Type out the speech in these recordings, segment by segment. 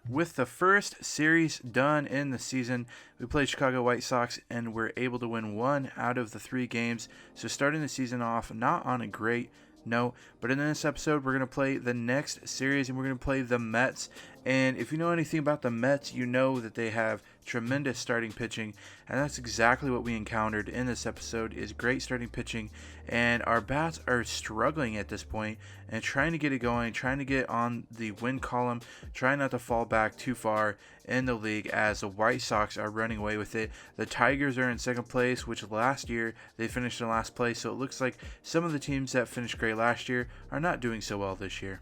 With the first series done in the season, we played Chicago White Sox and were able to win 1 out of the 3 games. So starting the season off not on a great note, but in this episode we're going to play the next series and we're going to play the Mets. And if you know anything about the Mets, you know that they have tremendous starting pitching, and that's exactly what we encountered in this episode is great starting pitching, and our bats are struggling at this point and trying to get it going, trying to get on the win column, trying not to fall back too far in the league as the White Sox are running away with it. The Tigers are in second place, which last year they finished in last place, so it looks like some of the teams that finished great last year are not doing so well this year.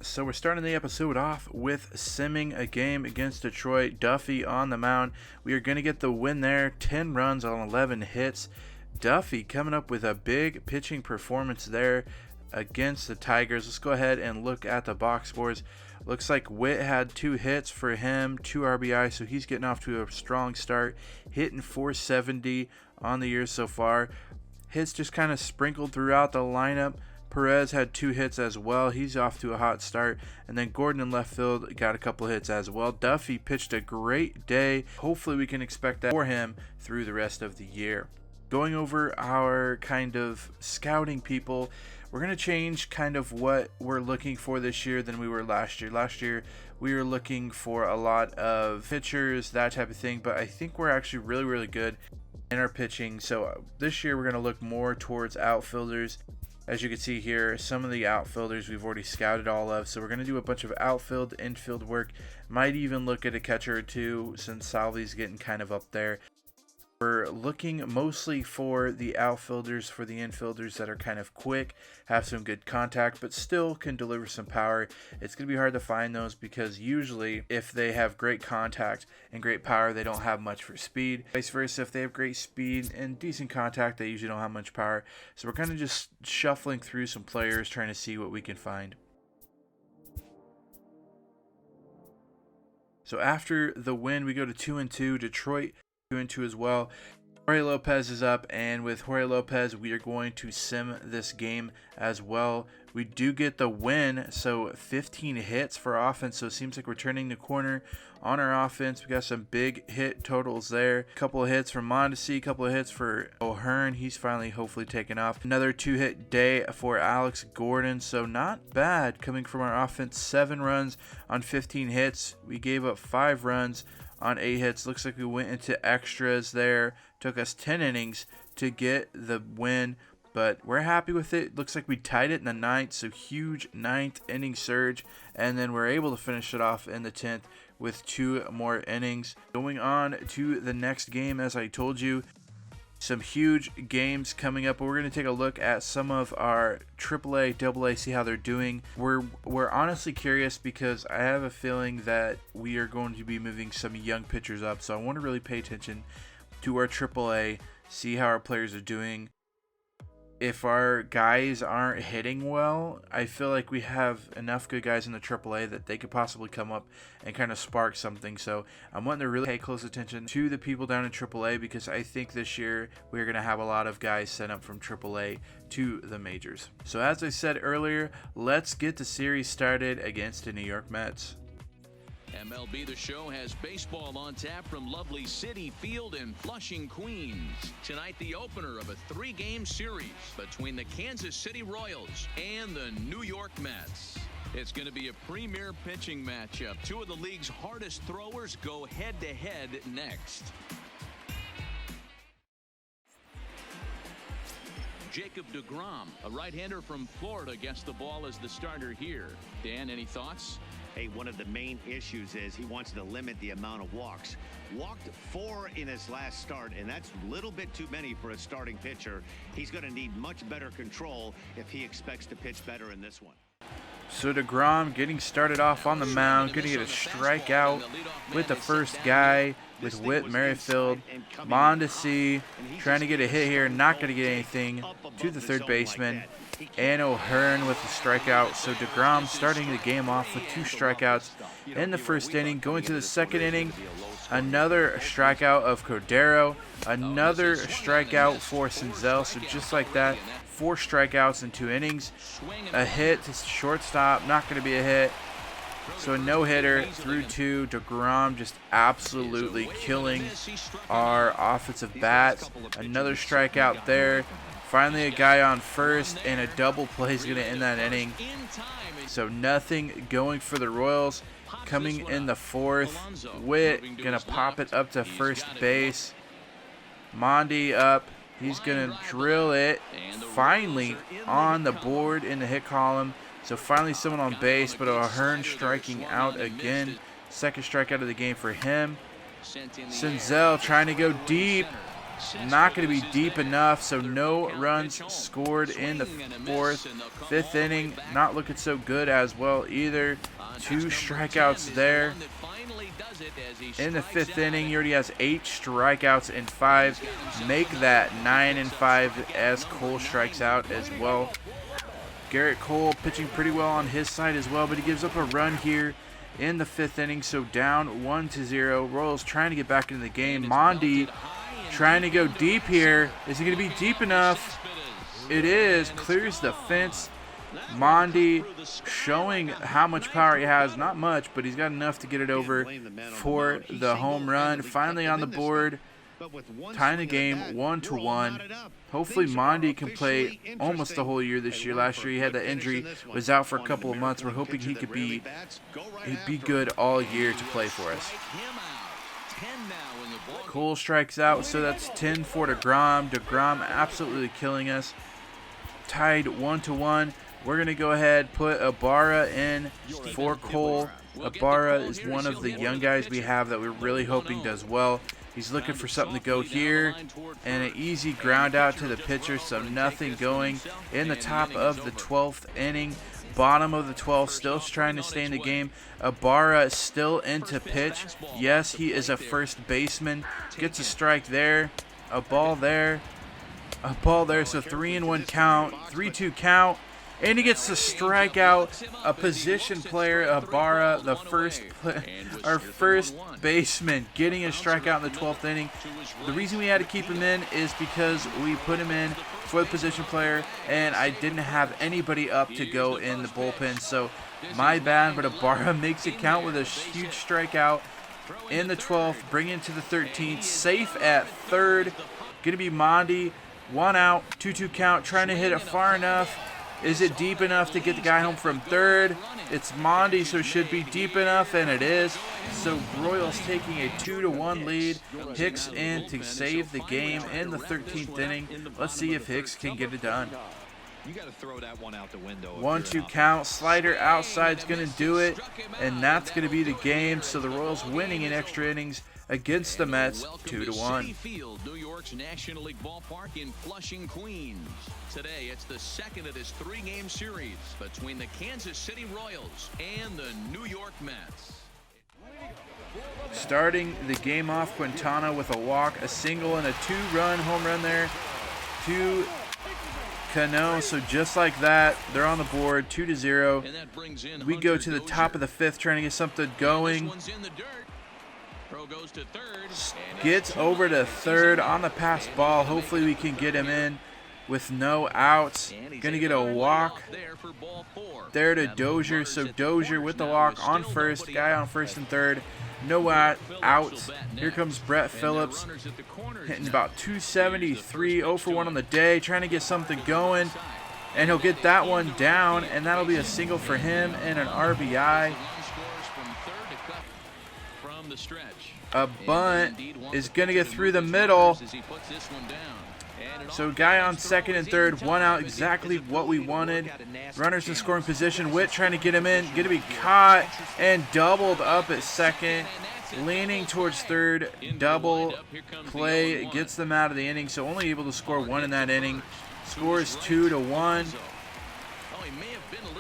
So we're starting the episode off with simming a game against Detroit. Duffy on the mound. We are going to get the win there. 10 runs on 11 hits. Duffy coming up with a big pitching performance there against the Tigers. Let's go ahead and look at the box scores. Looks like Witt had 2 hits for him, 2 RBI, so he's getting off to a strong start. Hitting .470 on the year so far. Hits just kind of sprinkled throughout the lineup. Perez had 2 hits as well. He's off to a hot start. And then Gordon in left field got a couple hits as well. Duffy pitched a great day. Hopefully we can expect that for him through the rest of the year. Going over our kind of scouting people, we're going to change kind of what we're looking for this year than we were last year. Last year we were looking for a lot of pitchers, that type of thing. But I think we're actually really, really good in our pitching. So this year we're going to look more towards outfielders. As you can see here, some of the outfielders we've already scouted all of. So we're going to do a bunch of outfield, infield work. Might even look at a catcher or two since Salvi's getting kind of up there. We're looking mostly for the outfielders, for the infielders that are kind of quick, have some good contact, but still can deliver some power. It's going to be hard to find those because usually if they have great contact and great power, they don't have much for speed. Vice versa, if they have great speed and decent contact, they usually don't have much power. So we're kind of just shuffling through some players, trying to see what we can find. So after the win, we go to 2-2. Detroit 2-2 as well. Jorge Lopez is up, and with Jorge Lopez we are going to sim this game as well. We do get the win, so 15 hits for offense, so it seems like we're turning the corner on our offense. We got some big hit totals there. A couple of hits from Mondesi, a couple of hits for O'Hearn. He's finally hopefully taken off. Another 2-hit day for Alex Gordon, so not bad coming from our offense. 7 runs on 15 hits. We gave up 5 runs on 8 hits. Looks like we went into extras there. Took us 10 innings to get the win, but we're happy with it. Looks like we tied it in the 9th, so huge 9th inning surge, and then we're able to finish it off in the 10th with 2 more innings. Going on to the next game, as I told you, some huge games coming up. We're going to take a look at some of our AAA, AA, see how they're doing. We're honestly curious because I have a feeling that we are going to be moving some young pitchers up. So I want to really pay attention to our AAA, see how our players are doing. If our guys aren't hitting well, I feel like we have enough good guys in the AAA that they could possibly come up and kind of spark something. So I'm wanting to really pay close attention to the people down in AAA because I think this year we're going to have a lot of guys sent up from AAA to the majors. So as I said earlier, let's get the series started against the New York Mets. MLB The Show has baseball on tap from lovely Citi Field in Flushing, Queens. Tonight, the opener of a 3-game series between the Kansas City Royals and the New York Mets. It's going to be a premier pitching matchup. 2 of the league's hardest throwers go head-to-head next. Jacob DeGrom, a right-hander from Florida, gets the ball as the starter here. Dan, any thoughts? Hey, one of the main issues is he wants to limit the amount of walks. Walked 4 in his last start, and that's a little bit too many for a starting pitcher. He's going to need much better control if he expects to pitch better in this one. So DeGrom getting started off on the mound, going to get a strikeout with the first guy with Whit Merrifield. Mondesi trying to get a hit here, not going to get anything to the third baseman. And O'Hearn with the strikeout. So DeGrom starting the game off with 2 strikeouts in the first inning. Going to the second inning, Another strikeout of Cordero. Another strikeout for Senzel. So just like that, 4 strikeouts in 2 innings. A hit to shortstop, not going to be a hit. So a no-hitter through 2. DeGrom just absolutely killing our offensive bats. Another strikeout there. Finally a guy on first, and a double play is going to end that inning. So nothing going for the Royals. Coming in the 4th, Witt going to pop it up to first base. Mondi up. He's going to drill it. Finally on the board in the hit column. So finally someone on base, but Ahern striking out again. Second strikeout of the game for him. Senzel trying to go deep. Not going to be deep enough, so no runs scored in the 4th. 5th inning, not looking so good as well either. 2 strikeouts there. In the 5th inning, he already has 8 strikeouts in 5. Make that 9 and 5 as Cole strikes out as well. Gerrit Cole pitching pretty well on his side as well, but he gives up a run here in the 5th inning, so down 1-0. Royals trying to get back into the game. Mondi trying to go deep here. Is he going to be deep enough? It is. Clears the fence. Mondi showing how much power he has. Not much, but he's got enough to get it over for the home run. Finally on the board. Tying the game 1-1. Hopefully Mondi can play almost the whole year this year. Last year he had that injury, was out for a couple of months. We're hoping he'd be good all year to play for us. Cole strikes out, so that's 10 for DeGrom. DeGrom absolutely killing us. Tied 1-1. We're going to go ahead, put Ibarra in for Cole. Ibarra is one of the young guys we have that we're really hoping does well. He's looking for something to go here, and an easy ground out to the pitcher, so nothing going in the top of the 12th inning. Bottom of the 12th, still trying to stay in the game. Ibarra is still into pitch. Yes, he is a first baseman. Gets a strike there, a ball there, a ball there. So 3-1 count, 3-2 count. And he gets to strike out a position player, Ibarra, our first baseman, getting a strikeout in the 12th inning. The reason we had to keep him in is because we put him in for the position player, and I didn't have anybody up to go in the bullpen. So my bad, but Ibarra makes it count with a huge strikeout in the 12th, bringing it to the 13th. Safe at third. Going to be Mondi. 1 out, 2-2 count, trying to hit it far enough. Is it deep enough to get the guy home from third? It's Mondi, so it should be deep enough, and it is. So Royals taking a 2-1 lead. Hicks in to save the game in the 13th inning. Let's see if Hicks can get it done. 1-2 count, slider outside's going to do it, and that's going to be the game. So the Royals winning in extra innings against the Mets, 2-1. Field, New York's National League ballpark in Flushing, Queens. Today, it's the second of this 3-game series between the Kansas City Royals and the New York Mets. Starting the game off, Quintana with a walk, a single, and a 2-run home run there to Cano. So just like that, they're on the board, 2-0. We go to the top of the 5th, trying to get something going. Gets over to third on the pass ball. Hopefully we can get him in with no outs. Gonna get a walk there to Dozier. So Dozier with the walk on first. Guy on first and third. No outs. Here comes Brett Phillips, hitting about 273, 0 for 1 on the day, trying to get something going. And he'll get that one down, and that'll be a single for him and an RBI. A bunt is going to get through the middle. So guy on second and third, 1 out, exactly what we wanted. Runners in scoring position. Witt trying to get him in, going to be caught and doubled up at second. Leaning towards third, double play, gets them out of the inning. So only able to score 1 in that inning. Scores 2-1.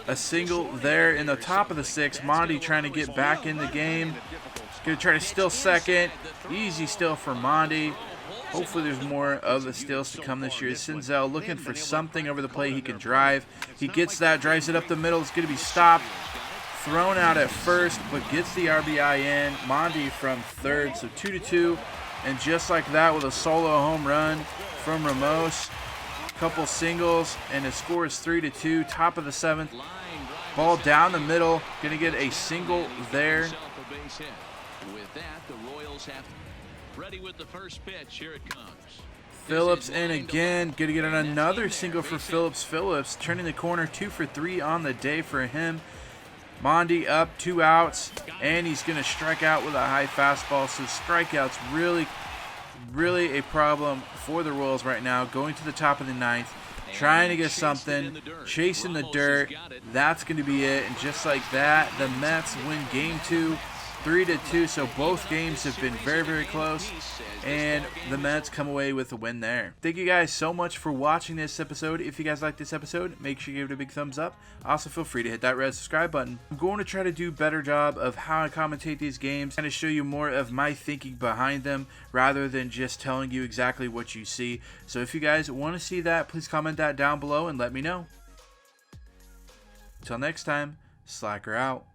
A single there in the top of the 6th. Mondi trying to get back in the game. Going to try to steal second. Easy steal for Mondi. Hopefully there's more of the steals to come this year. Senzel looking for something over the plate he can drive. He gets that, drives it up the middle. It's going to be stopped. thrown out at first, but gets the RBI in. Mondi from third, so 2-2. And just like that, with a solo home run from Ramos, couple singles, and his score is 3-2. Top of the 7th. Ball down the middle. Going to get a single there. With that, the Royals have ready with the first pitch. Here it comes. Phillips in again. Going to get another single for Phillips. Turning the corner, 2 for 3 on the day for him. Mondi up, 2 outs, and he's going to strike out with a high fastball. So strikeouts really a problem for the Royals right now. Going to the top of the 9th, trying to get something, chasing the dirt. That's going to be it. And just like that, the Mets win game 2, 3-2. So both games have been very close, and the Mets come away with a win there. Thank you guys so much for watching this episode. If you guys like this episode, make sure you give it a big thumbs up. Also, feel free to hit that red subscribe button. I'm going to try to do a better job of how I commentate these games, and to show you more of my thinking behind them rather than just telling you exactly what you see. So if you guys want to see that, please comment that down below and let me know. Until next time, Slacker out.